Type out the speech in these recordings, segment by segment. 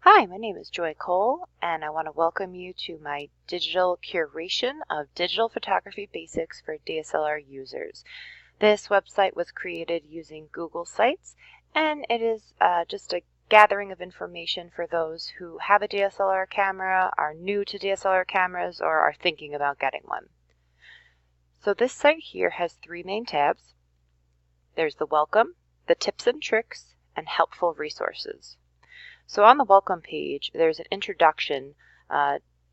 Hi, my name is Joy Cole, and I want to welcome you to my digital curation of digital photography basics for DSLR users. This website was created using Google Sites, and it is just a gathering of information for those who have a DSLR camera, are new to DSLR cameras, or are thinking about getting one. So this site here has three main tabs. There's the Welcome, the Tips and Tricks, and Helpful Resources. So on the welcome page, there's an introduction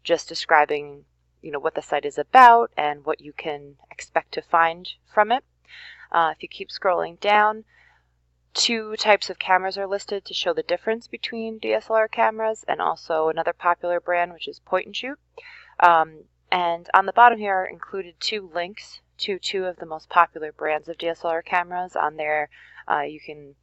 just describing, what the site is about and what you can expect to find from it. If you keep scrolling down, two types of cameras are listed to show the difference between DSLR cameras and also another popular brand, which is point and shoot. And on the bottom here are included two links to two of the most popular brands of DSLR cameras. On there, you can,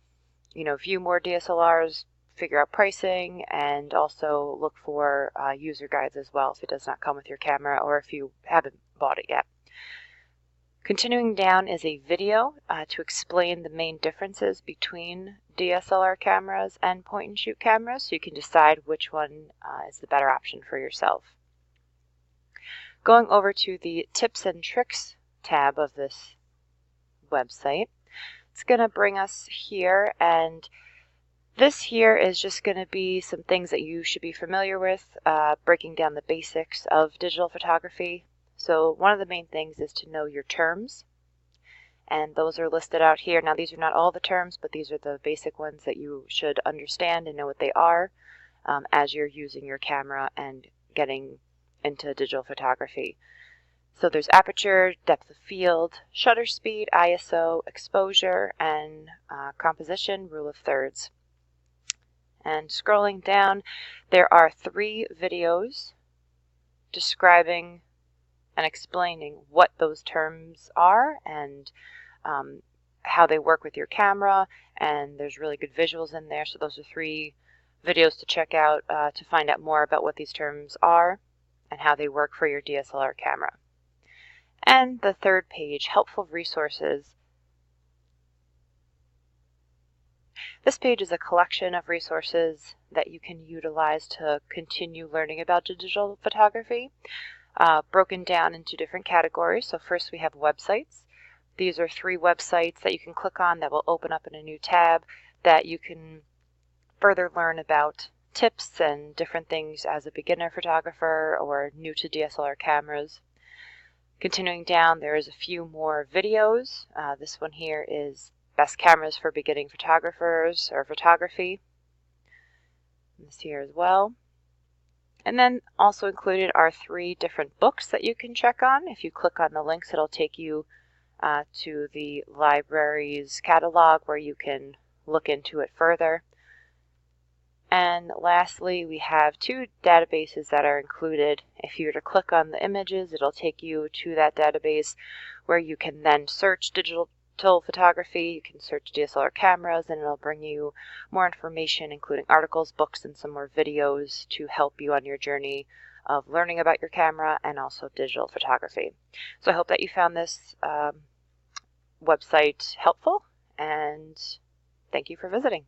view more DSLRs, figure out pricing, and also look for user guides as well if it does not come with your camera or if you haven't bought it yet. Continuing down is a video to explain the main differences between DSLR cameras and point and shoot cameras, so you can decide which one is the better option for yourself. Going over to the Tips and Tricks tab of this website, it's going to bring us here, and this here is just going to be some things that you should be familiar with, breaking down the basics of digital photography. So one of the main things is to know your terms, and those are listed out here. Now these are not all the terms, but these are the basic ones that you should understand and know what they are as you're using your camera and getting into digital photography. So there's aperture, depth of field, shutter speed, ISO, exposure, and composition, rule of thirds. And scrolling down, there are three videos describing and explaining what those terms are and how they work with your camera, and there's really good visuals in there. So those are three videos to check out to find out more about what these terms are and how they work for your DSLR camera. And the third page, Helpful Resources. This page is a collection of resources that you can utilize to continue learning about digital photography, broken down into different categories. So first we have websites. These are three websites that you can click on that will open up in a new tab that you can further learn about tips and different things as a beginner photographer or new to DSLR cameras. Continuing down, there's a few more videos. This one here is Best Cameras for Beginning Photographers or Photography. This here as well. And then also included are three different books that you can check on. If you click on the links, it'll take you to the library's catalog where you can look into it further. And lastly, we have two databases that are included. If you were to click on the images, it'll take you to that database where you can then search digital photography. You can search DSLR cameras, and it'll bring you more information, including articles, books, and some more videos to help you on your journey of learning about your camera and also digital photography. So I hope that you found this website helpful, and thank you for visiting.